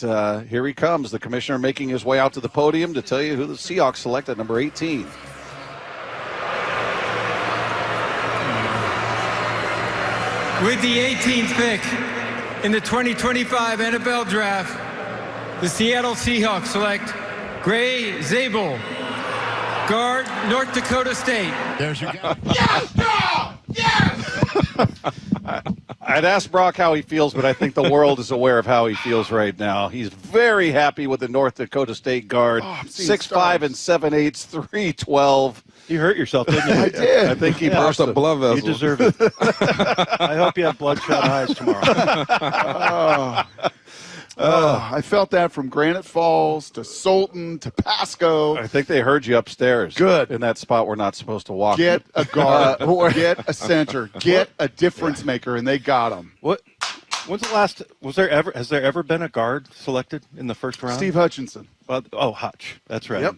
here he comes, the commissioner making his way out to the podium to tell you who the Seahawks select at number 18. With the 18th pick in the 2025 NFL Draft, the Seattle Seahawks select Gray Zabel, guard, North Dakota State. There's your guy. Yes, dog! Yes! I'd ask Brock how he feels, but I think the world is aware of how he feels right now. He's very happy with the North Dakota State guard. 6'5" and 7/8", 312. You hurt yourself, didn't you? I did. I think he burst a blood vessel. You deserve it. I hope you have bloodshot eyes tomorrow. I felt that from Granite Falls to Sultan to Pasco. I think they heard you upstairs. Good. In that spot we're not supposed to walk. Get a guard, get a center, get a difference maker, and they got him. What? When's the last? Has there ever been a guard selected in the first round? Steve Hutchinson. Hutch. That's right. Yep.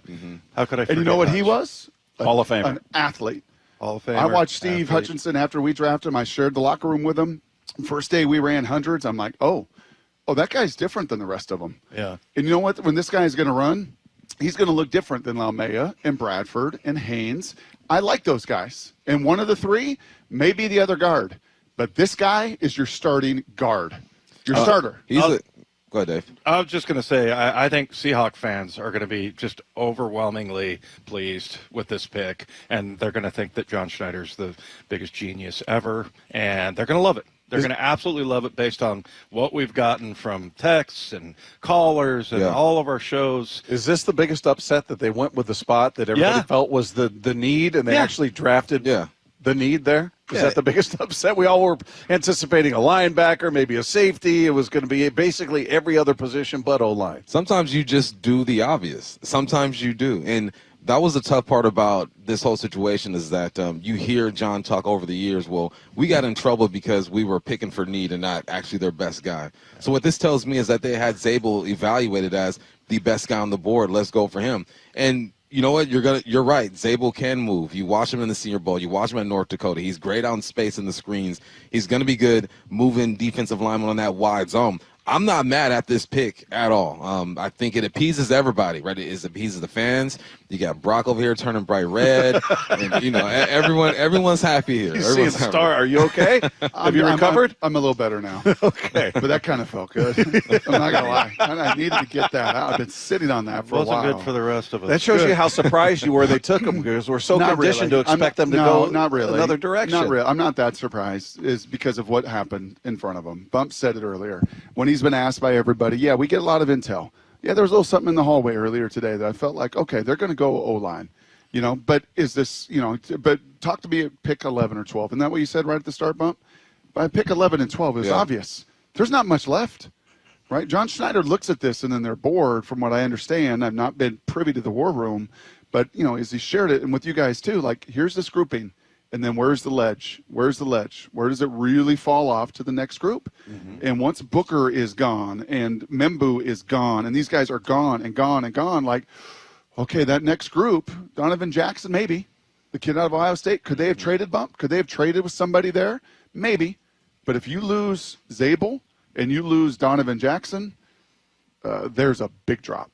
How could I forget And you know what Hutch? he was? Hall of Famer. An athlete. Hall of Famer. I watched Steve athlete. Hutchinson after we drafted him. I shared the locker room with him. First day we ran hundreds. I'm like, oh, that guy's different than the rest of them. Yeah. And you know what? When this guy is going to run, he's going to look different than Laumea and Bradford and Haynes. I like those guys. And one of the three may be the other guard. But this guy is your starting guard. Your starter. Go ahead, Dave. I was just going to say, I think Seahawk fans are going to be just overwhelmingly pleased with this pick, and they're going to think that John Schneider's the biggest genius ever, and they're going to love it. They're going to absolutely love it based on what we've gotten from texts and callers and all of our shows. Is this the biggest upset that they went with the spot that everybody felt was the need, and they actually drafted the need there? Is that the biggest upset? We all were anticipating a linebacker, maybe a safety. It was going to be basically every other position but O-line. Sometimes you just do the obvious. Sometimes you do. And that was the tough part about this whole situation is that you hear John talk over the years, well, we got in trouble because we were picking for need and not actually their best guy. So what this tells me is that they had Zabel evaluated as the best guy on the board. Let's go for him. And you know what? You're right. Zabel can move. You watch him in the Senior Bowl. You watch him at North Dakota. He's great out in space in the screens. He's going to be good moving defensive linemen on that wide zone. I'm not mad at this pick at all. I think it appeases everybody, right? It appeases the fans. You got Brock over here turning bright red. And, you know, everyone's happy here. You see the star. Are you okay? Have you recovered? I'm a little better now. Okay. But that kind of felt good. I'm not going to lie. I needed to get that out. I've been sitting on that for a while. Wasn't good for the rest of us. That shows you how surprised you were they took him because we're so conditioned to expect them to go not really. another direction. Not really. I'm not that surprised is because of what happened in front of him. Bump said it earlier. When he's been asked by everybody, we get a lot of intel. Yeah, there was a little something in the hallway earlier today that I felt like, okay, they're going to go O-line. You know, but is this, you know, but talk to me at pick 11 or 12. Isn't that what you said right at the start, Bump? By pick 11 and 12, it was obvious. There's not much left, right? John Schneider looks at this and then they're bored from what I understand. I've not been privy to the war room, but, you know, as he shared it and with you guys too, like here's this grouping. And then where's the ledge? Where's the ledge? Where does it really fall off to the next group? Mm-hmm. And once Booker is gone and Membu is gone and these guys are gone and gone and gone, like, okay, that next group, Donovan Jackson, maybe. The kid out of Ohio State, could they have traded Bump? Could they have traded with somebody there? Maybe. But if you lose Zabel and you lose Donovan Jackson, there's a big drop.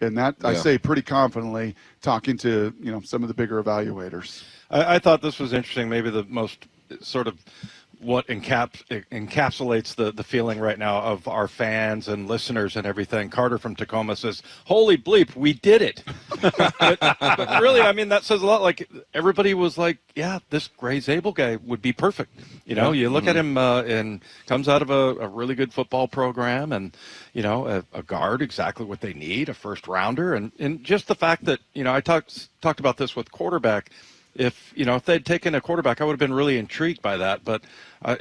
And that I say pretty confidently talking to, you know, some of the bigger evaluators. I thought this was interesting, maybe the most sort of what encapsulates the feeling right now of our fans and listeners and everything. Carter from Tacoma says, holy bleep, we did it. but really, I mean, that says a lot. Like, everybody was like, yeah, this Gray Zabel guy would be perfect. You know, you look at him and comes out of a really good football program and, you know, a guard, exactly what they need, a first rounder. And just the fact that, you know, I talked about this with quarterback. If they'd taken a quarterback, I would have been really intrigued by that. But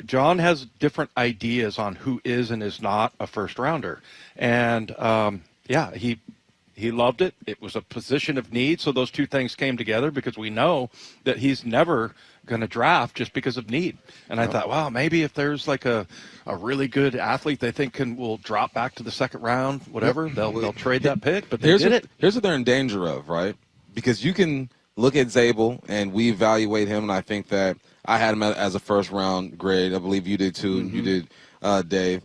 John has different ideas on who is and is not a first rounder. And, he loved it. It was a position of need. So those two things came together because we know that he's never going to draft just because of need. And I thought, wow, maybe if there's like a really good athlete they think will drop back to the second round, whatever, they'll trade that pick. But they did it. Here's what they're in danger of, right? Because you can look at Zabel, and we evaluate him, and I think that I had him as a first-round grade. I believe you did, too, and you did, Dave.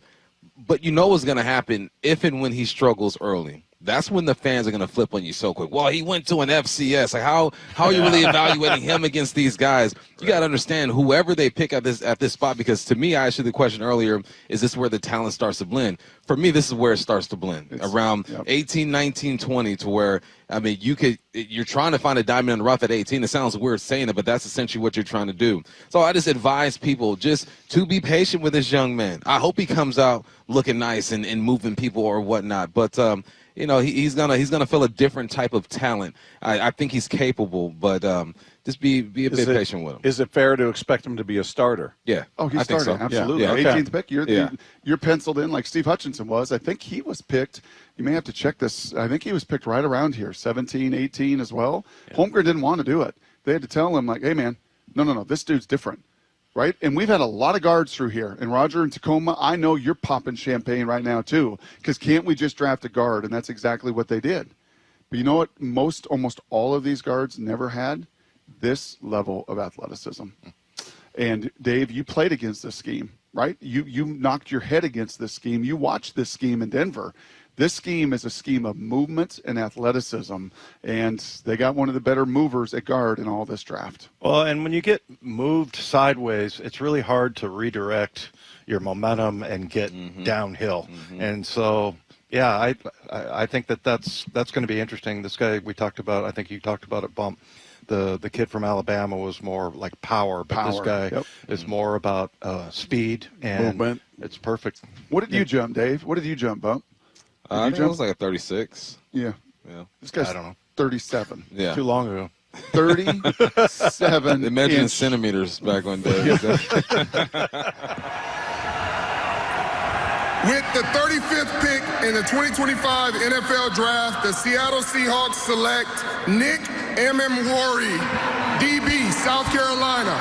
But you know what's going to happen if and when he struggles early. That's when the fans are going to flip on you so quick. Well, he went to an FCS. Like how are you really evaluating him against these guys? You got to understand whoever they pick at this spot, because to me, I asked you the question earlier, is this where the talent starts to blend? For me, this is where it starts to blend. Around 18, 19, 20, to where, I mean, you're trying to find a diamond in the rough at 18. It sounds weird saying it, but that's essentially what you're trying to do. So I just advise people just to be patient with this young man. I hope he comes out looking nice and moving people or whatnot. But you know, he's gonna feel a different type of talent. I think he's capable, but just be a bit patient with him. Is it fair to expect him to be a starter? Yeah. Oh, he's starting. So. Absolutely. Yeah. 18th pick. You're penciled in like Steve Hutchinson was. I think he was picked. You may have to check this. I think he was picked right around here, 17, 18 as well. Yeah. Holmgren didn't want to do it. They had to tell him, like, hey, man, no, this dude's different. Right? And we've had a lot of guards through here. And Roger in Tacoma, I know you're popping champagne right now too, because can't we just draft a guard? And that's exactly what they did. But you know what? Almost all of these guards never had this level of athleticism. And Dave, you played against this scheme, right? You knocked your head against this scheme. You watched this scheme in Denver. This scheme is a scheme of movement and athleticism, and they got one of the better movers at guard in all this draft. Well, and when you get moved sideways, it's really hard to redirect your momentum and get downhill. And so, yeah, I think that's going to be interesting. This guy we talked about, I think you talked about it, Bump. The kid from Alabama was more like power, but this guy is more about speed and movement. It's perfect. What did you jump, Dave? What did you jump, Bump? I think it was like a 36. Yeah. This guy's, I don't know, 37. Yeah. Too long ago. 37. They measured in centimeters back one day. With the 35th pick in the 2025 NFL Draft, the Seattle Seahawks select Nick Emmanwori, DB, South Carolina.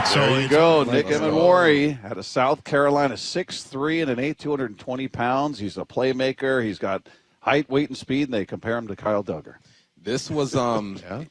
So there you go. Nick Emmanwori out of South Carolina, 6'3" and 220 pounds. He's a playmaker. He's got height, weight, and speed, and they compare him to Kyle Duggar. This was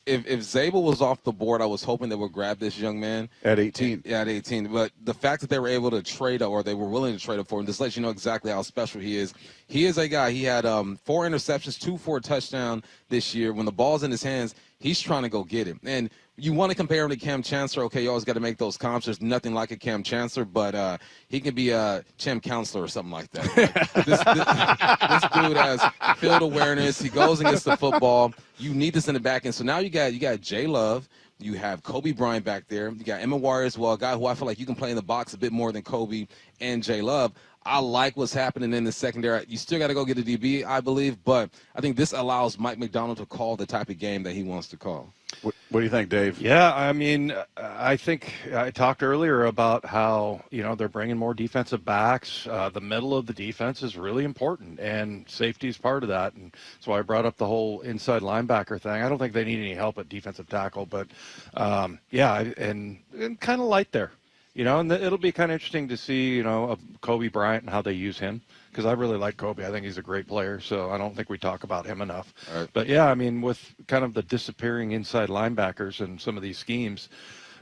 if Zabel was off the board, I was hoping they would grab this young man at 18. Yeah, at 18. But the fact that they were able to trade or they were willing to trade up for him, just lets you know exactly how special he is. He is a guy. He had 4 interceptions, 2 for a touchdown this year. When the ball's in his hands, he's trying to go get it. And you want to compare him to Cam Chancellor. Okay, you always got to make those comps. There's nothing like a Cam Chancellor, but he can be a Chem Counselor or something like that. Like, this dude has field awareness. He goes and gets the football. You need this in the back end. So now you got J Love. You have Kobe Bryant back there. You got Emmanwori as well, a guy who I feel like you can play in the box a bit more than Kobe and J Love. I like what's happening in the secondary. You still got to go get a DB, I believe, but I think this allows Mike McDonald to call the type of game that he wants to call. What do you think, Dave? Yeah, I mean, I think I talked earlier about how, they're bringing more defensive backs. The middle of the defense is really important, and safety is part of that. And that's why I brought up the whole inside linebacker thing. I don't think they need any help at defensive tackle, but, and kind of light there. And it'll be kind of interesting to see, of Kobe Bryant and how they use him, because I really like Kobe. I think he's a great player, so I don't think we talk about him enough. Right. But, yeah, I mean, with kind of the disappearing inside linebackers and some of these schemes.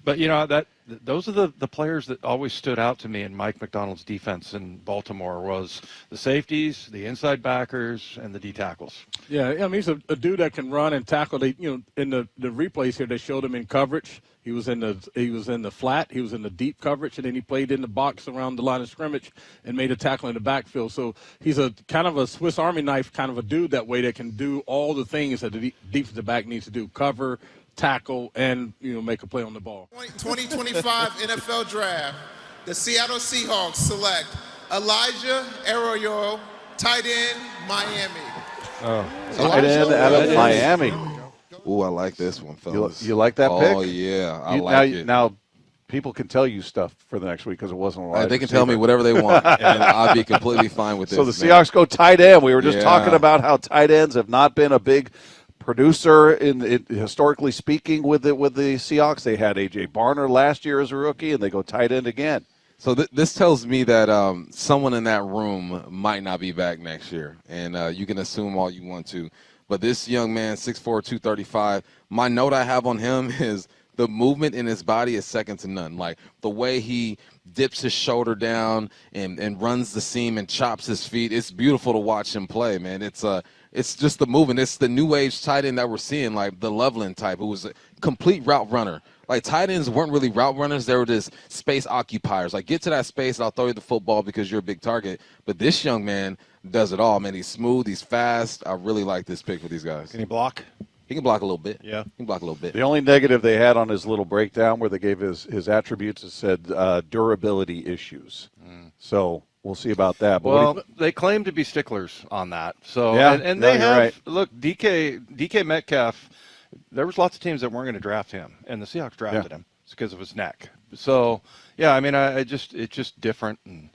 But, those are the players that always stood out to me in Mike McDonald's defense in Baltimore was the safeties, the inside backers, and the D tackles. Yeah, I mean, he's a dude that can run and tackle. They, in the replays here, they showed him in coverage. He was in the flat, he was in the deep coverage, and then he played in the box around the line of scrimmage and made a tackle in the backfield. So he's a kind of a Swiss Army knife kind of a dude that way that can do all the things that the defensive back needs to do: cover, tackle, and make a play on the ball. 2025 NFL Draft, the Seattle Seahawks select Elijah Arroyo, tight end, Miami. Tight end out of Miami. Ooh, I like this one, fellas. You like that pick? Oh, yeah, I like it. Now, people can tell you stuff for the next week because it wasn't a live. They can tell me whatever they want, and I'll be completely fine with this. So the Seahawks go tight end. We were just talking about how tight ends have not been a big producer historically speaking with the Seahawks. They had A.J. Barner last year as a rookie, and they go tight end again. So this tells me that someone in that room might not be back next year, and you can assume all you want to. But this young man, 6'4", 235, my note I have on him is the movement in his body is second to none. Like the way he dips his shoulder down and runs the seam and chops his feet. It's beautiful to watch him play, man. It's just the movement. It's the new age tight end that we're seeing, like the Loveland type, who was a complete route runner. Like, tight ends weren't really route runners. They were just space occupiers. Like, get to that space, and I'll throw you the football because you're a big target. But this young man does it all, man. He's smooth. He's fast. I really like this pick for these guys. Can he block? He can block a little bit. Yeah. He can block a little bit. The only negative they had on his little breakdown where they gave his attributes, it said durability issues. So we'll see about that. But Well, they claim to be sticklers on that. So Yeah, and no, they you're have right. look, DK Metcalf, there was lots of teams that weren't going to draft him, and the Seahawks drafted him because of his neck. So yeah, I mean, it's just different, and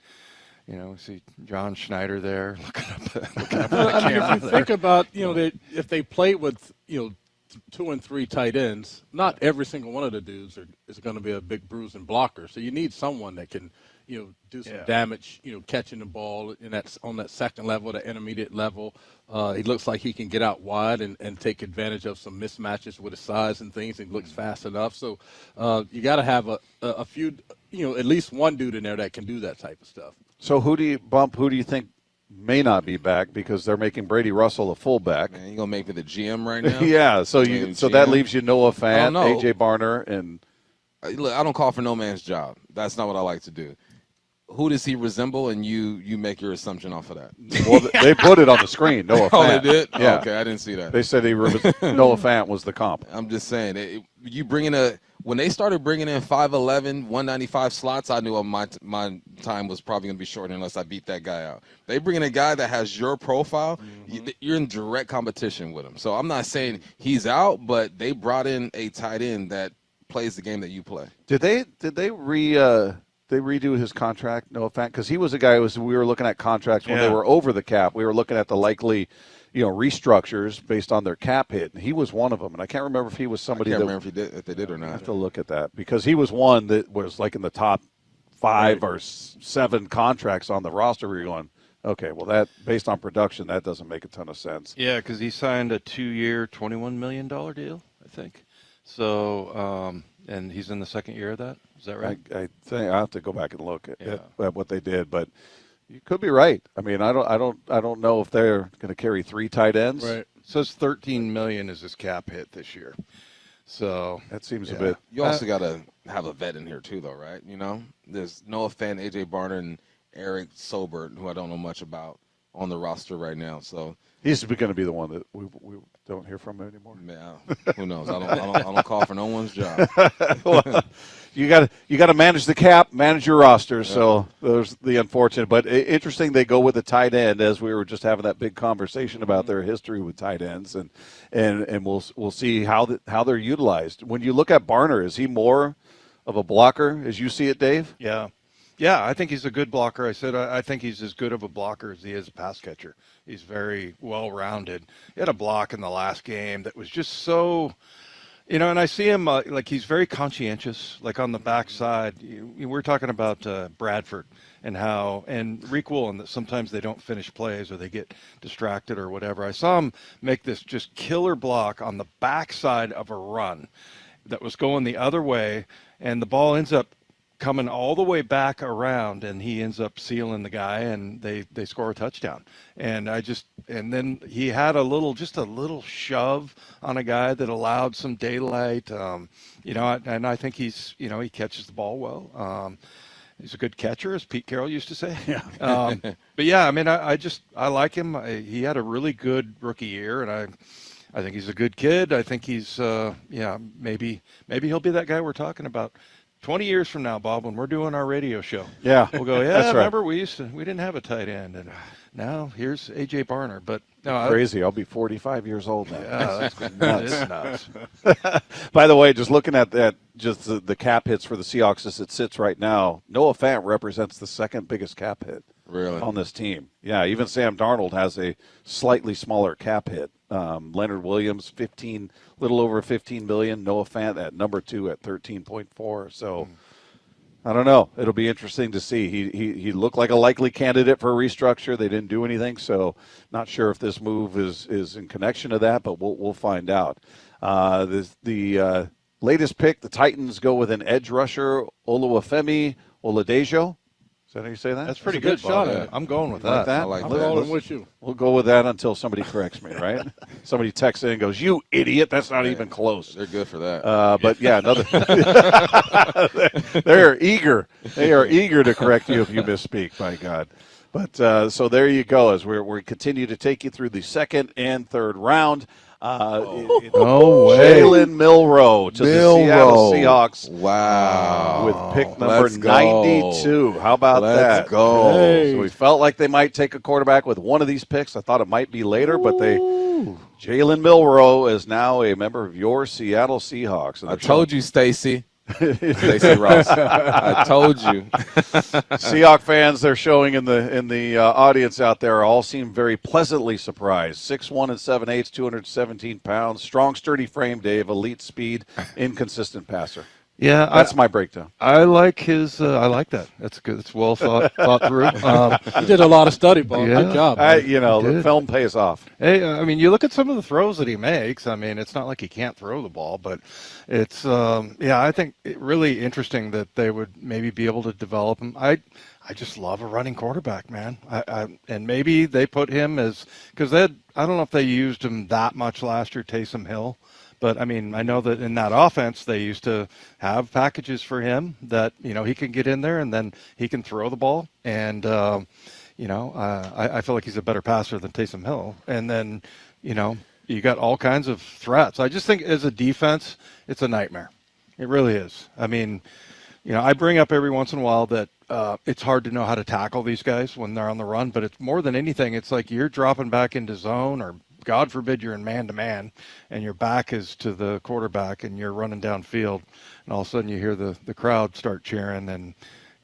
you know, we see John Schneider there looking up at the I mean, camera if you there. think about, if they play with, 2 and 3 tight ends, not every single one of the dudes is going to be a big bruising blocker. So you need someone that can, do some damage, catching the ball on that second level, the intermediate level. He looks like he can get out wide and take advantage of some mismatches with his size and things. He looks fast enough. So you got to have a few, at least one dude in there that can do that type of stuff. So who do you think may not be back because they're making Brady Russell a fullback? Man, you gonna make me the GM right now? Yeah, so that GM? leaves you Noah Fant, no. AJ Barner, and Look, I don't call for no man's job. That's not what I like to do. Who does he resemble, and you make your assumption off of that? well, they put it on the screen. Noah Oh, Fant. they did? Yeah, Oh, okay, I didn't see that. they said Noah Fant was the comp. I'm just saying, you bring in when they started bringing in 5'11", 195 slots, I knew my time was probably going to be short unless I beat that guy out. They bring in a guy that has your profile, you're in direct competition with him. So I'm not saying he's out, but they brought in a tight end that plays the game that you play. Did they redo his contract, Noah Fant? Because he was a guy we were looking at contracts when they were over the cap. We were looking at the likely, restructures based on their cap hit, and he was one of them. And I can't remember if he was somebody. I can't remember if they did or not. I have to look at that because he was one that was like in the top 5 or 7 contracts on the roster. Where you're going, okay, well that based on production, that doesn't make a ton of sense. Yeah, because he signed a 2-year, $21 million deal, I think. So, and he's in the second year of that. Is that right? I think I have to go back and look at what they did, but you could be right. I mean, I don't know if they're going to carry 3 tight ends. Right. It says $13 million is his cap hit this year. So that seems a bit. You also got to have a vet in here too, though, right? There's Noah Fant, AJ Barner, and Eric Sobert, who I don't know much about on the roster right now. So he's going to be the one that we don't hear from anymore. Yeah, who knows? I don't call for no one's job. Well, you got to manage the cap, manage your roster. So there's the unfortunate, but interesting. They go with a tight end, as we were just having that big conversation about their history with tight ends, and we'll see how they're utilized. When you look at Barner, is he more of a blocker as you see it, Dave? Yeah. Yeah, I think he's a good blocker. I said I think he's as good of a blocker as he is a pass catcher. He's very well-rounded. He had a block in the last game that was just so, and I see him like he's very conscientious, like on the backside. We're talking about Bradford and Reek Woolen, that sometimes they don't finish plays or they get distracted or whatever. I saw him make this just killer block on the backside of a run that was going the other way, and the ball ends up coming all the way back around, and he ends up sealing the guy, and they score a touchdown. And then he had a little shove on a guy that allowed some daylight. And I think he catches the ball well. He's a good catcher, as Pete Carroll used to say. Yeah. But yeah, I mean, I like him. He had a really good rookie year, and I think he's a good kid. I think he's maybe he'll be that guy we're talking about 20 years from now, Bob, when we're doing our radio show. Yeah, we'll go, that's remember right. we didn't have a tight end, and now here's AJ Barner. But no, crazy. I'll be 45 years old now. Yeah, that's nuts. By the way, just looking at that, just the cap hits for the Seahawks as it sits right now, Noah Fant represents the second biggest cap hit on this team. Yeah, even Sam Darnold has a slightly smaller cap hit. Leonard Williams, little over 15 million. Noah Fant at number 2 at 13.4. So I don't know. It'll be interesting to see. He looked like a likely candidate for a restructure. They didn't do anything, so not sure if this move is in connection to that, but we'll find out. The latest pick, the Titans go with an edge rusher, Oluwafemi Oladejo. Is that how you say that? That's pretty That's a good good shot Bob. at it. I'm going with Like that. that? I like I'm that. rolling with you. We'll go with that until somebody corrects me, right? Somebody texts in and goes, "You idiot! That's not even close." They're good for that. But yeah, another. They're eager. They are eager to correct you if you misspeak. My God. But so there you go. As we continue to take you through the second and third round. No way. Jalen Milroe to the Seattle Seahawks. Wow. With pick number Let's go. 92. How about that? Let's go. Hey. So we felt like they might take a quarterback with one of these picks. I thought it might be later, but Jalen Milroe is now a member of your Seattle Seahawks. And I told you, Stacy. Stacy Ross. I told you. Seahawks fans, they're showing in the audience out there, all seem very pleasantly surprised. 6'1" and 7/8", 217 pounds, strong, sturdy frame, Dave, elite speed, inconsistent passer. Yeah, That's my breakdown. I like his. I like that. That's good. It's well thought through. You did a lot of study, Bob. Yeah. Good job. The Good. film pays off. Hey, I mean, you look at some of the throws that he makes. I mean, it's not like he can't throw the ball, but it's I think really interesting that they would maybe be able to develop him. I just love a running quarterback, man. And maybe they put him as because I don't know if they used him that much last year, Taysom Hill. But, I mean, I know that in that offense they used to have packages for him that, he can get in there and then he can throw the ball. And, I feel like he's a better passer than Taysom Hill. And then, you got all kinds of threats. I just think as a defense, it's a nightmare. It really is. I mean, I bring up every once in a while that it's hard to know how to tackle these guys when they're on the run. But it's more than anything, it's like you're dropping back into zone or God forbid you're in man-to-man and your back is to the quarterback and you're running downfield and all of a sudden you hear the crowd start cheering and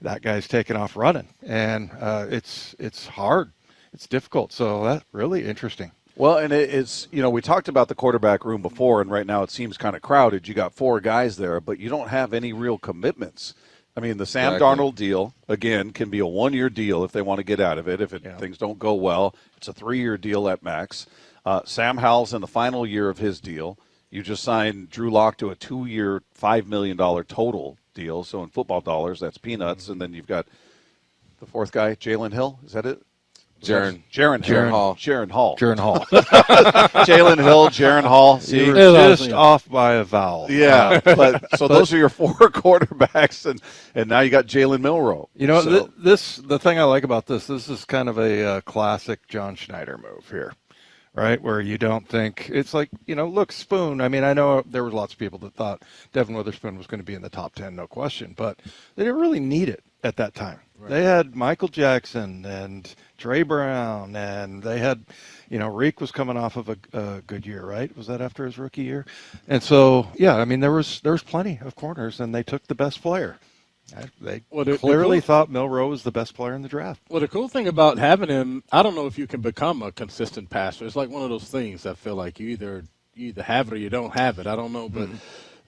that guy's taking off running. And it's hard. It's difficult. So that's really interesting. Well, and it's, we talked about the quarterback room before, and right now it seems kind of crowded. You got 4 guys there, but you don't have any real commitments. I mean, the Sam Darnold deal, again, can be a 1-year deal if they want to get out of it. If things don't go well, it's a 3-year deal at max. Sam Howell's in the final year of his deal. You just signed Drew Lock to a 2-year, $5 million total deal. So in football dollars, that's peanuts. And then you've got the fourth guy, Jalen Hill. Is that it? Jaron Hall. Jalen Hill, Jaron Hall. See, you were just off by a vowel. Yeah, but those are your 4 quarterbacks, and now you got Jalen Milroe. The thing I like about this is kind of a classic John Schneider move here. Right, where you don't think it's like, look, Spoon. I mean, I know there were lots of people that thought Devin Witherspoon was going to be in the top 10, no question, but they didn't really need it at that time. Right. They had Michael Jackson and Trey Brown, and they had, Reek was coming off of a good year, right? Was that after his rookie year? And so, yeah, I mean, there was plenty of corners, and they took the best player. They clearly thought Milroe was the best player in the draft. Well, the cool thing about having him, I don't know if you can become a consistent passer. It's like one of those things I feel like you either have it or you don't have it. I don't know. But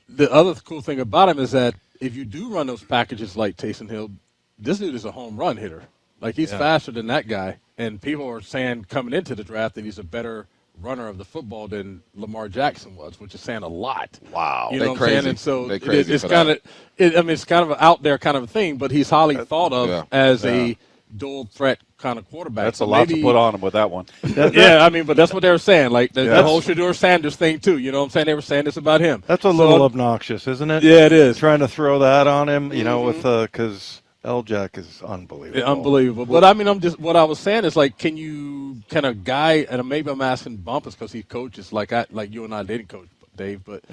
the other cool thing about him is that if you do run those packages like Taysom Hill, this dude is a home run hitter. Like, he's faster than that guy. And people are saying coming into the draft that he's a better runner of the football than Lamar Jackson was, which is saying a lot. Wow. You know what I'm saying? And so it's kind of it's kind of an out there kind of a thing, but he's highly thought of as a dual threat kind of quarterback. That's a lot to put on him with that one. I mean, but that's what they were saying. Like the whole Shedeur Sanders thing too. You know what I'm saying? They were saying this about him. That's a little obnoxious, isn't it? Yeah, it is. Trying to throw that on him, with because L-Jack is unbelievable. Yeah, unbelievable. But I mean, what I was saying is, like, can a guy, and maybe I'm asking Bumpus because he coaches like you and I didn't coach, Dave, but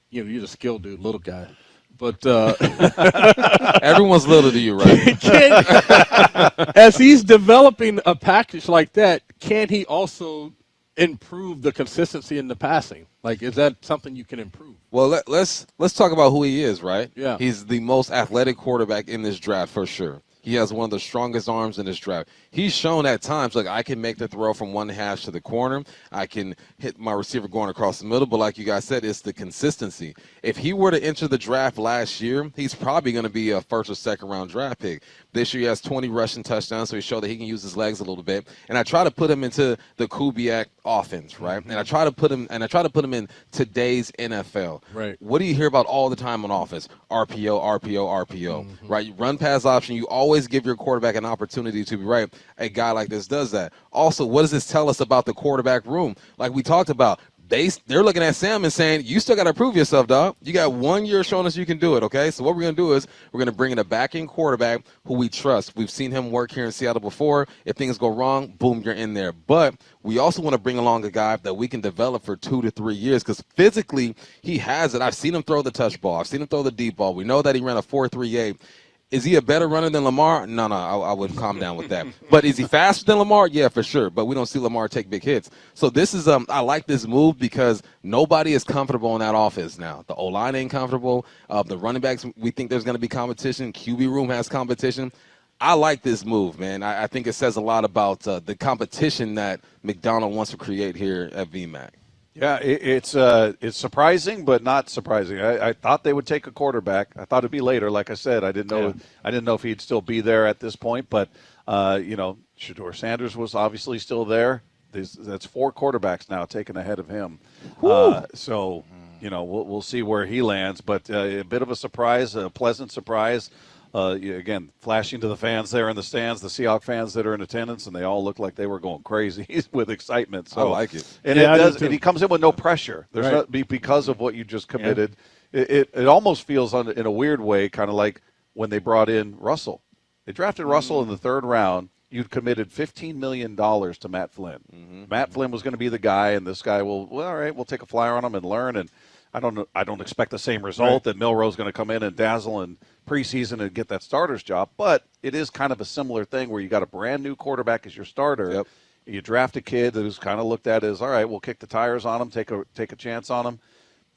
you're the skilled dude, little guy. But everyone's little to you, right? As he's developing a package like that, can he also improve the consistency in the passing? Like, is that something you can improve? Well, let's talk about who he is, right? Yeah. He's the most athletic quarterback in this draft for sure. He has one of the strongest arms in this draft. He's shown at times, like, I can make the throw from one hash to the corner. I can hit my receiver going across the middle. But like you guys said, it's the consistency. If he were to enter the draft last year, he's probably going to be a first or second round draft pick. This year he has 20 rushing touchdowns, so he showed that he can use his legs a little bit. And I try to put him into the Kubiak offense, right? And I try to put him in today's NFL. Right. What do you hear about all the time on offense? RPO, RPO, RPO, right? You run pass option. You always give your quarterback an opportunity to be right. A guy like this does that. Also, what does this tell us about the quarterback room? Like we talked about, they're looking at Sam and saying, you still got to prove yourself, dog. You got 1 year showing us you can do it, okay? So what we're going to do is we're going to bring in a back-end quarterback who we trust. We've seen him work here in Seattle before. If things go wrong, boom, you're in there. But we also want to bring along a guy that we can develop for 2 to 3 years because physically he has it. I've seen him throw the touch ball. I've seen him throw the deep ball. We know that he ran a 4.38. Is he a better runner than Lamar? No, I would calm down with that. But is he faster than Lamar? Yeah, for sure. But we don't see Lamar take big hits. So this is I like this move because nobody is comfortable in that offense now. The O-line ain't comfortable. The running backs, we think there's going to be competition. QB room has competition. I like this move, man. I think it says a lot about the competition that McDonald wants to create here at VMAC. Yeah, it's surprising, but not surprising. I thought they would take a quarterback. I thought it'd be later. Like I said, I didn't know if he'd still be there at this point. But Shedeur Sanders was obviously still there. That's 4 quarterbacks now taken ahead of him. So we'll see where he lands. But a bit of a surprise, a pleasant surprise. Again, flashing to the fans there in the stands, the Seahawks fans that are in attendance, and they all look like they were going crazy with excitement. So, I like it. And and he comes in with no pressure. There's not, because of what you just committed. Yeah. It almost feels, in a weird way, kind of like when they brought in Russell. They drafted Russell in the 3rd round. You'd committed $15 million to Matt Flynn. Matt Flynn was going to be the guy, and this guy all right, we'll take a flyer on him and learn. And I don't expect the same result that Milroe's going to come in and dazzle in preseason and get that starter's job, but it is kind of a similar thing where you got a brand new quarterback as your starter. Yep. You draft a kid who's kind of looked at as, all right, we'll kick the tires on him, take a chance on him.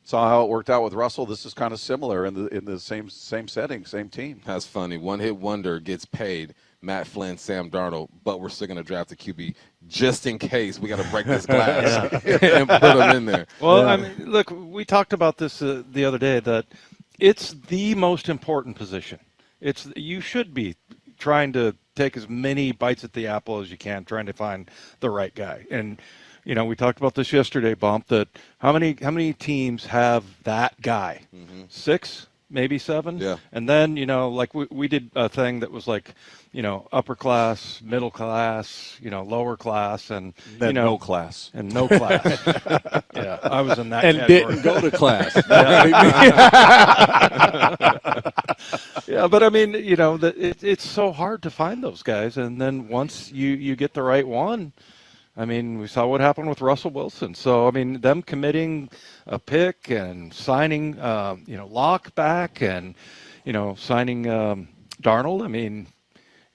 Saw how it worked out with Russell. This is kind of similar in the same setting, same team. That's funny. One-hit wonder gets paid. Matt Flynn, Sam Darnold, but we're still going to draft a QB just in case we got to break this glass and put him in there. Well, I mean, look, we talked about this the other day that it's the most important position. You should be trying to take as many bites at the apple as you can, trying to find the right guy. And we talked about this yesterday, Bump. That how many teams have that guy? 6, maybe 7. Yeah. And then like we did a thing that was like, upper class, middle class, lower class, and no class. And no class. Yeah, I was in that and category. Didn't go to class. Yeah, but I mean, it's so hard to find those guys, and then once you get the right one, I mean, we saw what happened with Russell Wilson. So I mean, them committing a pick and signing, Locke back, and signing Darnold. I mean.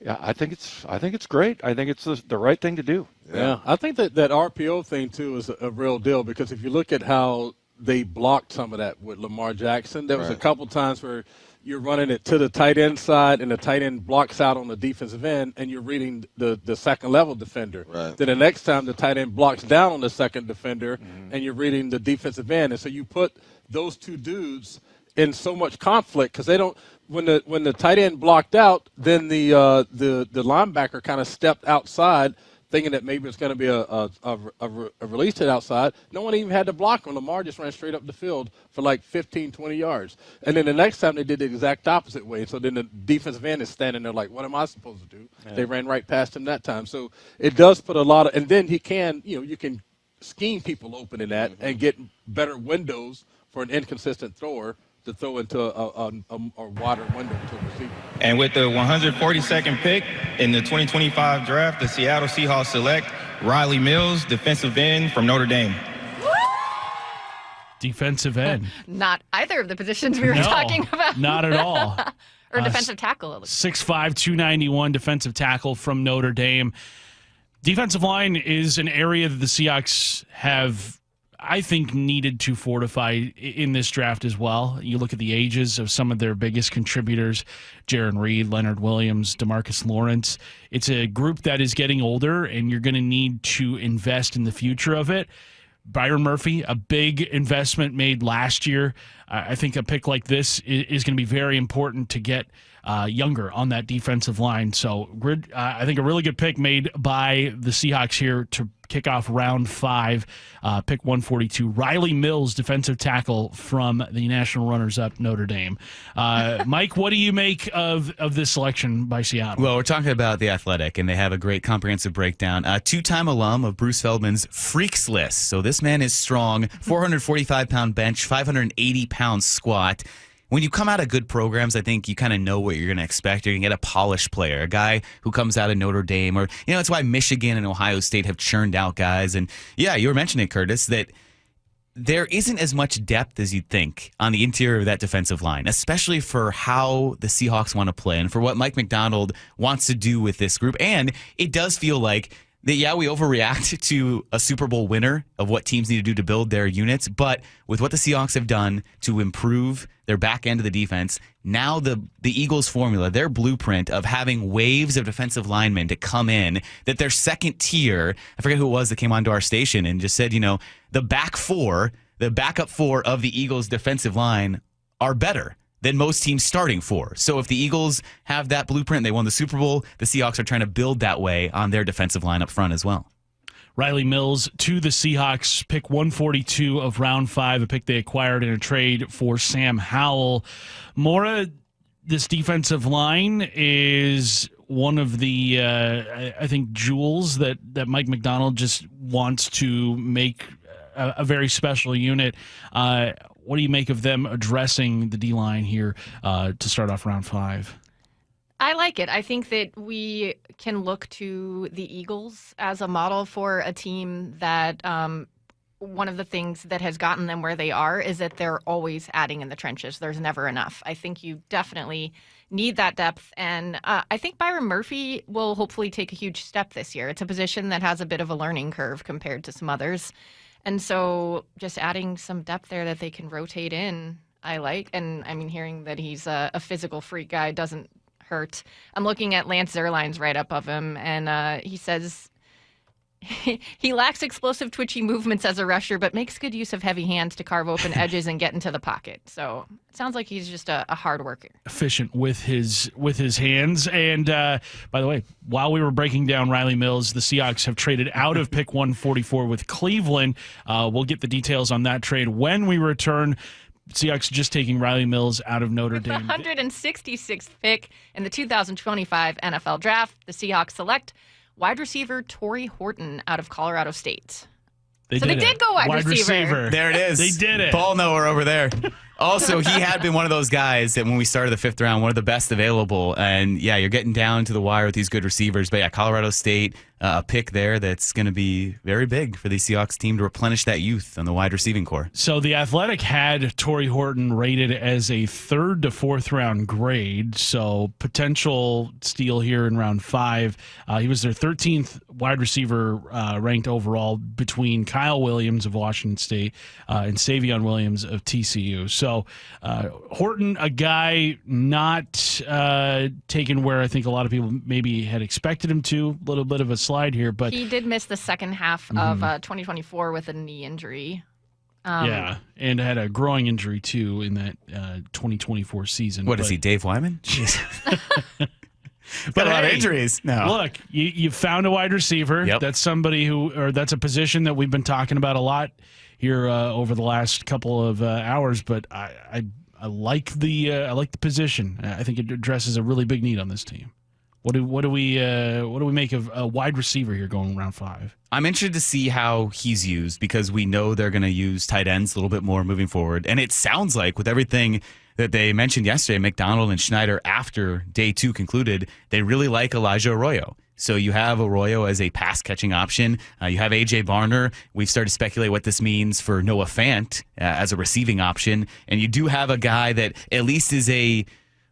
Yeah, I think it's great. I think it's the right thing to do. Yeah, I think that RPO thing too is a real deal because if you look at how they blocked some of that with Lamar Jackson, there was a couple times where you're running it to the tight end side and the tight end blocks out on the defensive end and you're reading the second level defender. Right. Then the next time the tight end blocks down on the second defender and you're reading the defensive end, and so you put those two dudes in so much conflict because they don't. When the tight end blocked out, then the linebacker kind of stepped outside, thinking that maybe it's going to be a release hit outside. No one even had to block him. Lamar just ran straight up the field for like 15, 20 yards. And then the next time they did the exact opposite way. So then the defensive end is standing there like, what am I supposed to do? Yeah. They ran right past him that time. So it does put a lot of – and then he can – you can scheme people open in that and get better windows for an inconsistent thrower to throw into a wider window to a receiver. And with the 142nd pick in the 2025 draft, the Seattle Seahawks select Rylie Mills, defensive end from Notre Dame. Defensive end. Not either of the positions we were talking about. Not at all. Or defensive tackle. 6'5", 291 defensive tackle from Notre Dame. Defensive line is an area that the Seahawks have, I think, needed to fortify in this draft as well. You look at the ages of some of their biggest contributors, Jaron Reed, Leonard Williams, DeMarcus Lawrence. It's a group that is getting older, and you're going to need to invest in the future of it. Byron Murphy, a big investment made last year. I think a pick like this is going to be very important to get younger on that defensive line. So I think a really good pick made by the Seahawks here to kick off round 5, pick 142. Rylie Mills, defensive tackle from the national runners-up Notre Dame. Mike, what do you make of this selection by Seattle? Well, we're talking about The Athletic, and they have a great comprehensive breakdown. Two-time alum of Bruce Feldman's Freaks List. So this man is strong, 445-pound bench, 580-pound squat. When you come out of good programs, I think you kind of know what you're going to expect. You're going to get a polished player, a guy who comes out of Notre Dame, or, that's why Michigan and Ohio State have churned out guys. And yeah, you were mentioning, Curtis, that there isn't as much depth as you'd think on the interior of that defensive line, especially for how the Seahawks want to play and for what Mike Macdonald wants to do with this group. And it does feel like that, yeah, we overreact to a Super Bowl winner of what teams need to do to build their units. But with what the Seahawks have done to improve their back end of the defense, now the Eagles formula, their blueprint of having waves of defensive linemen to come in, that their second tier, I forget who it was that came onto our station and just said, the backup four of the Eagles defensive line are better than most teams starting for. So if the Eagles have that blueprint, they won the Super Bowl, the Seahawks are trying to build that way on their defensive line up front as well. Rylie Mills to the Seahawks, pick 142 of round 5, a pick they acquired in a trade for Sam Howell. Mora, this defensive line is one of the, I think, jewels that Mike Macdonald just wants to make a very special unit. What do you make of them addressing the D-line here to start off round 5? I like it. I think that we can look to the Eagles as a model for a team that one of the things that has gotten them where they are is that they're always adding in the trenches. There's never enough. I think you definitely need that depth. And I think Byron Murphy will hopefully take a huge step this year. It's a position that has a bit of a learning curve compared to some others. And so just adding some depth there that they can rotate in, I like. And I mean, hearing that he's a physical freak guy doesn't hurt. I'm looking at Lance Zierlein's write-up of him, and he says he lacks explosive, twitchy movements as a rusher, but makes good use of heavy hands to carve open edges and get into the pocket. So it sounds like he's just a hard worker. Efficient with his hands. And by the way, while we were breaking down Rylie Mills, the Seahawks have traded out of pick 144 with Cleveland. We'll get the details on that trade when we return. Seahawks just taking Rylie Mills out of Notre Dame. The 166th pick in the 2025 NFL Draft, the Seahawks select wide receiver Tory Horton out of Colorado State. They did go wide receiver. There it is. They did it. Ball knower over there. Also, he had been one of those guys that when we started the 5th round, one of the best available. And, yeah, you're getting down to the wire with these good receivers. But, yeah, Colorado State, a pick there that's going to be very big for the Seahawks team to replenish that youth on the wide receiving core. So the Athletic had Tory Horton rated as a 3rd to 4th round grade. So potential steal here in round 5. He was their 13th wide receiver ranked overall between Kyle Williams of Washington State and Savion Williams of TCU. So Horton, a guy not taken where I think a lot of people maybe had expected him to. A little bit of a slide here, but he did miss the second half of 2024 with a knee injury. Yeah, and had a growing injury too in that 2024 season. Is he, Dave Wyman? But a lot of injuries. No. Look, you found a wide receiver. Yep. That's somebody that's a position that we've been talking about a lot here over the last couple of hours. But I like the position. I think it addresses a really big need on this team. What do we make of a wide receiver here going round 5? I'm interested to see how he's used because we know they're going to use tight ends a little bit more moving forward. And it sounds like with everything that they mentioned yesterday, McDonald and Schneider, after day 2 concluded, they really like Elijah Arroyo. So you have Arroyo as a pass-catching option. You have A.J. Barner. We've started to speculate what this means for Noah Fant as a receiving option. And you do have a guy that at least is a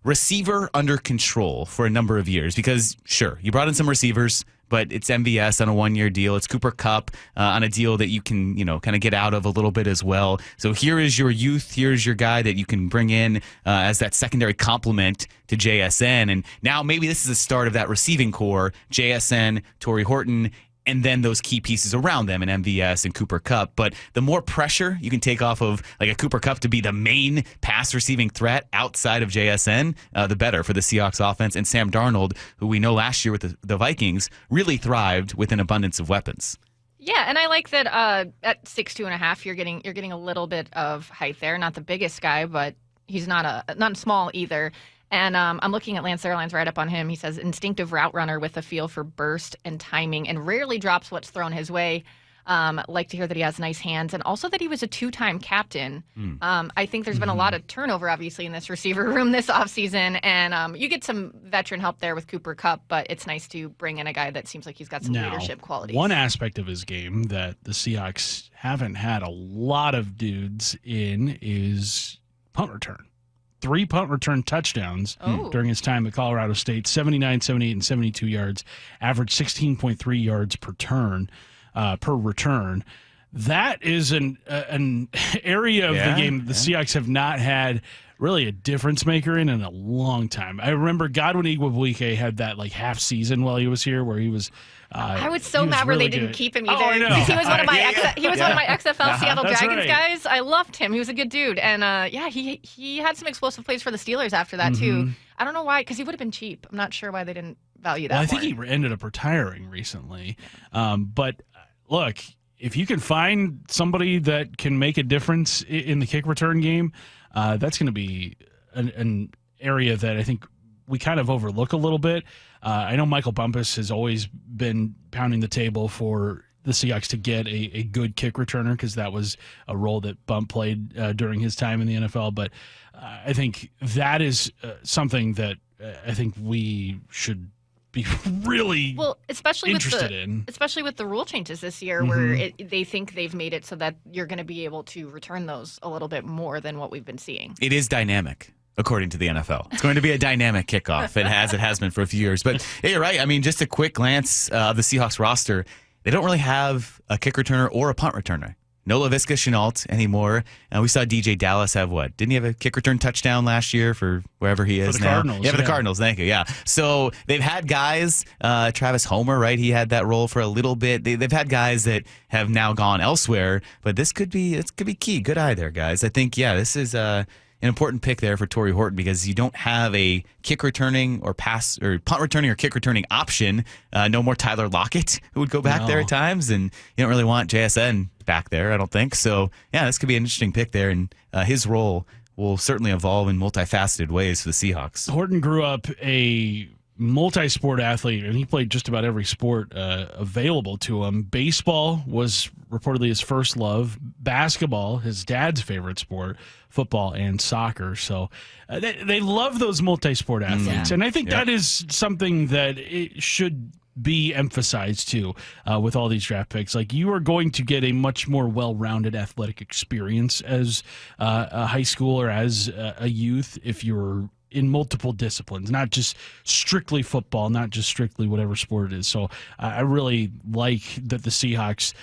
receiver under control for a number of years because, sure, you brought in some receivers, but it's MVS on a 1-year deal. It's Cooper Kupp on a deal that you can, kind of get out of a little bit as well. So here is your youth. Here's your guy that you can bring in as that secondary complement to JSN. And now maybe this is the start of that receiving core, JSN, Tory Horton, and then those key pieces around them in MVS and Cooper Kupp. But the more pressure you can take off of like a Cooper Kupp to be the main pass receiving threat outside of JSN, the better for the Seahawks offense. And Sam Darnold, who we know last year with the Vikings, really thrived with an abundance of weapons. Yeah, and I like that at 6'2.5", you're getting a little bit of height there. Not the biggest guy, but he's not small either. And I'm looking at Lance Zierlein's write-up on him. He says, instinctive route runner with a feel for burst and timing and rarely drops what's thrown his way. Like to hear that he has nice hands and also that he was a 2-time captain. I think there's been a lot of turnover, obviously, in this receiver room this offseason. And you get some veteran help there with Cooper Kupp, but it's nice to bring in a guy that seems like he's got some leadership qualities. One aspect of his game that the Seahawks haven't had a lot of dudes in is punt return. 3 punt return touchdowns during his time at Colorado State, 79, 78, and 72 yards, average 16.3 yards per return. That is an area of the game that the Seahawks have not had really a difference maker in a long time. I remember Godwin Igwebuike had that like half season while he was here where he was I was so mad where they didn't keep him either. Oh, I know. He was one of my one of my XFL Seattle That's Dragons right. guys. I loved him. He was a good dude. And he had some explosive plays for the Steelers after that too. I don't know why, because he would have been cheap. I'm not sure why they didn't value that. I think he ended up retiring recently. But look, if you can find somebody that can make a difference in the kick return game, that's going to be an area that I think we kind of overlook a little bit. I know Michael Bumpus has always been pounding the table for the Seahawks to get a good kick returner because that was a role that Bump played during his time in the NFL. But I think that is something that I think we should be really especially interested in. Especially with the rule changes this year where they think they've made it so that you're going to be able to return those a little bit more than what we've been seeing. It is dynamic, according to the NFL. It's going to be a dynamic kickoff. It has been for a few years. But yeah, you're right. I mean, just a quick glance of the Seahawks roster, they don't really have a kick returner or a punt returner. No Laviska Shenault anymore. We saw DJ Dallas have what? Didn't he have a kick return touchdown last year for wherever he is for the now? Cardinals, for the Cardinals. Thank you. Yeah. So they've had guys, Travis Homer, right? He had that role for a little bit. They've had guys that have now gone elsewhere, but this could be key. Good eye there, guys. I think, this is an important pick there for Tory Horton because you don't have a kick returning or pass or punt returning or kick returning option. No more Tyler Lockett who would go back there at times, and you don't really want JSN back there, I don't think. So, this could be an interesting pick there, and his role will certainly evolve in multifaceted ways for the Seahawks. Horton grew up a multi-sport athlete, and he played just about every sport available to him. Baseball was reportedly his first love. Basketball, his dad's favorite sport. Football and soccer. So they love those multi-sport athletes. And I think that is something that it should be emphasized too with all these draft picks. Like, you are going to get a much more well-rounded athletic experience as a high school or as a youth if you're in multiple disciplines, not just strictly football, not just strictly whatever sport it is. So I really like that the Seahawks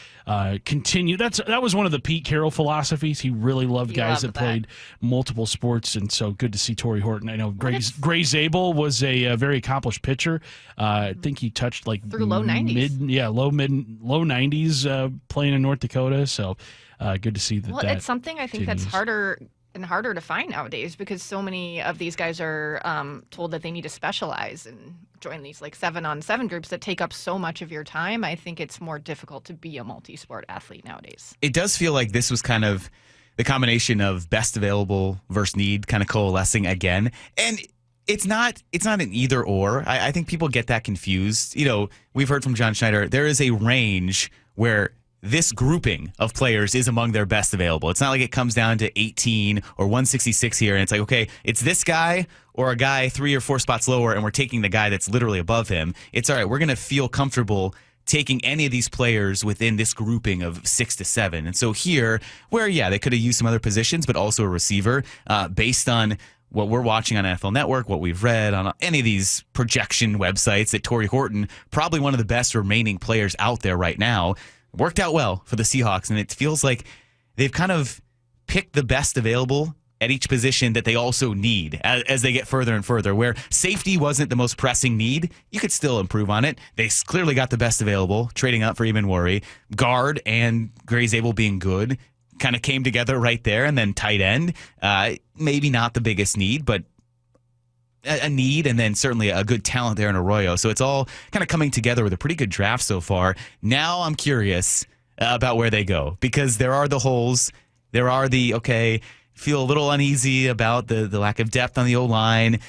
continue. That was one of the Pete Carroll philosophies. He really loved guys that played multiple sports, and so good to see Tory Horton. I know Gray Zabel was a very accomplished pitcher. I think he touched like through low 90s. Low 90s playing in North Dakota. So good to see that. Well, it's something I think continues. that's harder and harder to find nowadays because so many of these guys are told that they need to specialize and join these like 7-on-7 groups that take up so much of your time. I think it's more difficult to be a multi-sport athlete nowadays. It does feel like this was kind of the combination of best available versus need kind of coalescing again. And it's not an either or. I think people get that confused. We've heard from John Schneider, there is a range where this grouping of players is among their best available. It's not like it comes down to 18 or 166 here, and it's like, okay, it's this guy or a guy 3 or 4 spots lower, and we're taking the guy that's literally above him. It's all right, we're going to feel comfortable taking any of these players within this grouping of 6 to 7. And so here, where, they could have used some other positions, but also a receiver, based on what we're watching on NFL Network, what we've read on any of these projection websites, that Tory Horton, probably one of the best remaining players out there right now, worked out well for the Seahawks, and it feels like they've kind of picked the best available at each position that they also need as they get further and further. Where safety wasn't the most pressing need, you could still improve on it. They clearly got the best available, trading up for Emmanwori. Guard and Gray Zabel being good kind of came together right there. And then tight end, maybe not the biggest need, but a need, and then certainly a good talent there in Arroyo. So it's all kind of coming together with a pretty good draft so far. Now I'm curious about where they go, because there are the holes. There are feel a little uneasy about the lack of depth on the O-line.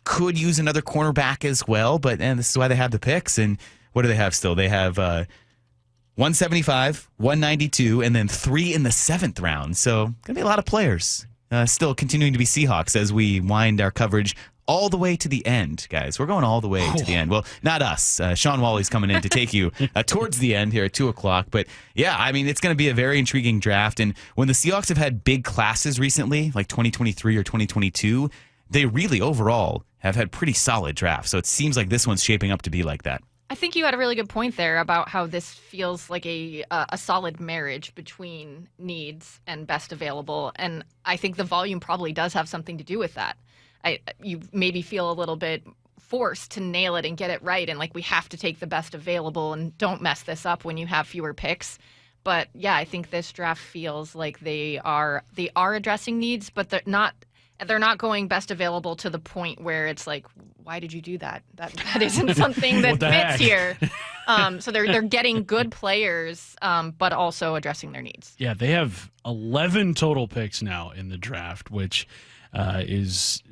Could use another cornerback as well, but this is why they have the picks. And what do they have still? They have 175, 192, and then 3 in the 7th round. So going to be a lot of players still continuing to be Seahawks as we wind our coverage all the way to the end, guys. We're going all the way to the end. Well, not us. Sean Wally's coming in to take you towards the end here at 2 o'clock. But, yeah, I mean, it's going to be a very intriguing draft. And when the Seahawks have had big classes recently, like 2023 or 2022, they really overall have had pretty solid drafts. So it seems like this one's shaping up to be like that. I think you had a really good point there about how this feels like a solid marriage between needs and best available. And I think the volume probably does have something to do with that. You maybe feel a little bit forced to nail it and get it right, and like we have to take the best available and don't mess this up when you have fewer picks. But yeah, I think this draft feels like they are addressing needs, but they're not going best available to the point where it's like, why did you do that? That isn't something that fits here. So they're getting good players, but also addressing their needs. Yeah, they have 11 total picks now in the draft, which is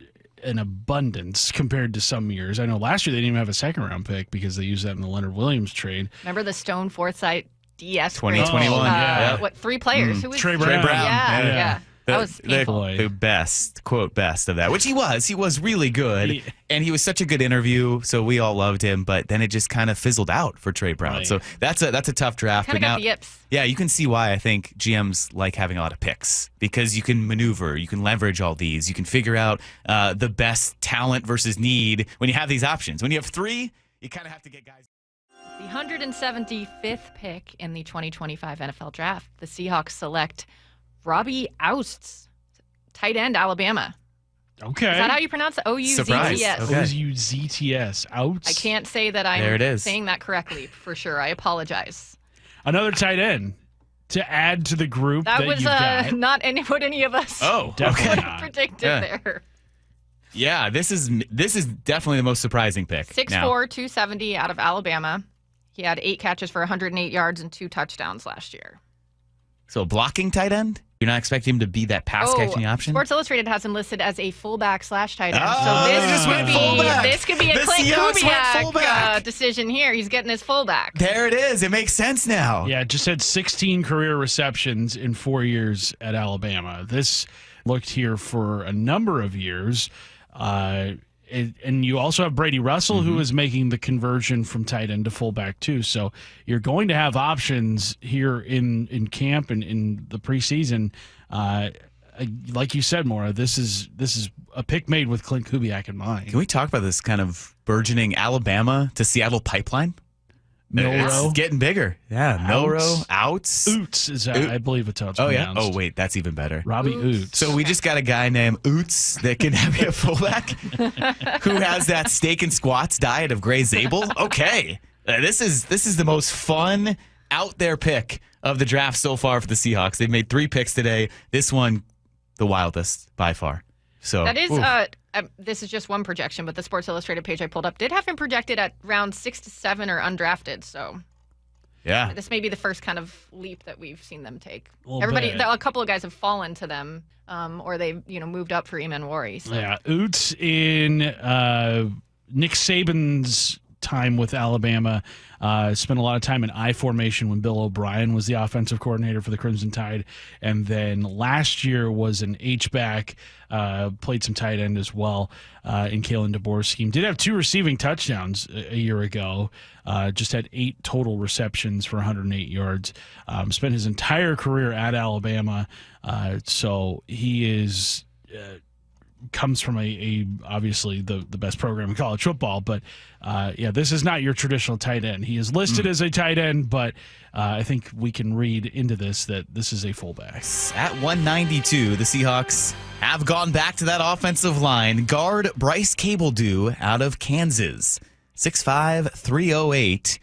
an abundance compared to some years. I know last year they didn't even have a second-round pick because they used that in the Leonard Williams trade. Remember the Stone Forsythe DS 2021. What, 3 players? Who was Trey Brown. Yeah. That was painful. The best, quote, best of that, which he was really good. And he was such a good interview, so we all loved him, but then it just kind of fizzled out for Trey Brown. Right. So that's a tough draft. Kind of got the yips. Yeah, you can see why I think GMs like having a lot of picks, because you can maneuver, you can leverage all these, you can figure out the best talent versus need when you have these options. When you have 3, you kind of have to get guys. The 175th pick in the 2025 NFL Draft, the Seahawks select Robbie Ouzts, tight end, Alabama. Okay. Is that how you pronounce it? O-U-Z-T-S. Okay. O-U-Z-T-S. Ouzts. I can't say that I'm saying that correctly for sure. I apologize. Another tight end to add to the group that was you've got. not what any of us definitely not. predicted there. Yeah, this is definitely the most surprising pick. 6'4", 270 out of Alabama. He had 8 catches for 108 yards and 2 touchdowns last year. So a blocking tight end? You're not expecting him to be that pass-catching option? Sports Illustrated has him listed as a fullback/tight end. So this could be a Clint Kubiak decision here. He's getting his fullback. There it is. It makes sense now. Yeah, just had 16 career receptions in 4 years at Alabama. This looked here for a number of years. And you also have Brady Russell, who is making the conversion from tight end to fullback too. So you're going to have options here in camp and in the preseason. Like you said, Maura, this is a pick made with Clint Kubiak in mind. Can we talk about this kind of burgeoning Alabama to Seattle pipeline? Milroe. It's getting bigger. Yeah, Milroe, Ouzts is, I believe it's how it's pronounced. Yeah. Oh, wait, that's even better. Robbie Ouzts. So we just got a guy named Ouzts that can be a fullback who has that steak and squats diet of Gray Zabel. Okay, this is the most fun out there pick of the draft so far for the Seahawks. They've made 3 picks today. This one, the wildest by far. So that is this is just one projection, but the Sports Illustrated page I pulled up did have him projected at round 6 to 7 or undrafted. So yeah, this may be the first kind of leap that we've seen them take. A couple of guys have fallen to them, or they've moved up for Emmanwori. So. Yeah, Ouzts in Nick Saban's time with Alabama. Spent a lot of time in I formation when Bill O'Brien was the offensive coordinator for the Crimson Tide. And then last year was an H-back, played some tight end as well in Kalen DeBoer's scheme. Did have 2 receiving touchdowns a year ago. Just had 8 total receptions for 108 yards. Spent his entire career at Alabama. So he is comes from a obviously the best program in college football. But this is not your traditional tight end. He is listed as a tight end, but I think we can read into this that this is a fullback. At 192, the Seahawks have gone back to that offensive line. Guard Bryce Cabeldue out of Kansas, 6'5", 308.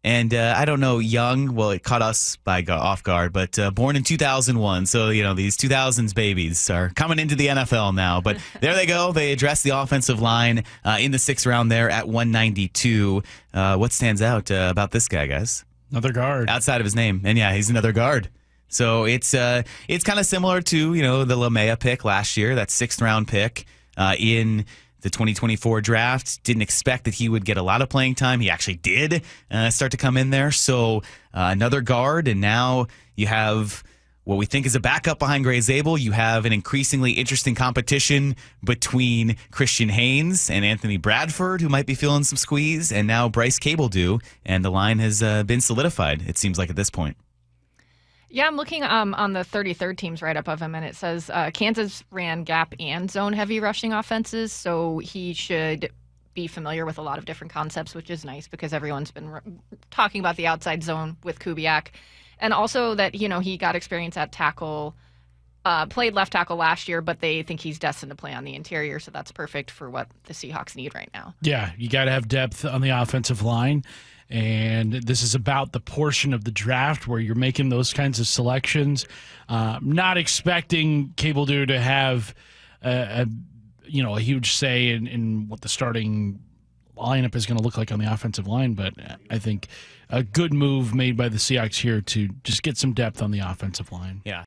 And I don't know, young, well, it caught us off guard, but born in 2001. So, these 2000s babies are coming into the NFL now. But there they go. They address the offensive line in the 6th round there at 192. What stands out about this guy, guys? Another guard. Outside of his name. And, he's another guard. So it's kind of similar to, the LaMea pick last year, that 6th round pick in the 2024 draft. Didn't expect that he would get a lot of playing time. He actually did start to come in there. So another guard, and now you have what we think is a backup behind Gray Zabel. You have an increasingly interesting competition between Christian Haynes and Anthony Bradford, who might be feeling some squeeze, and now Bryce Cabeldue, and the line has been solidified, it seems like, at this point. Yeah, I'm looking on the 33rd teams right up of him, and it says Kansas ran gap and zone-heavy rushing offenses, so he should be familiar with a lot of different concepts, which is nice because everyone's been talking about the outside zone with Kubiak. And also that, he got experience at tackle, played left tackle last year, but they think he's destined to play on the interior, so that's perfect for what the Seahawks need right now. Yeah, you got to have depth on the offensive line. And this is about the portion of the draft where you're making those kinds of selections. Not expecting Cabeldue to have a huge say in what the starting lineup is going to look like on the offensive line, but I think a good move made by the Seahawks here to just get some depth on the offensive line. Yeah.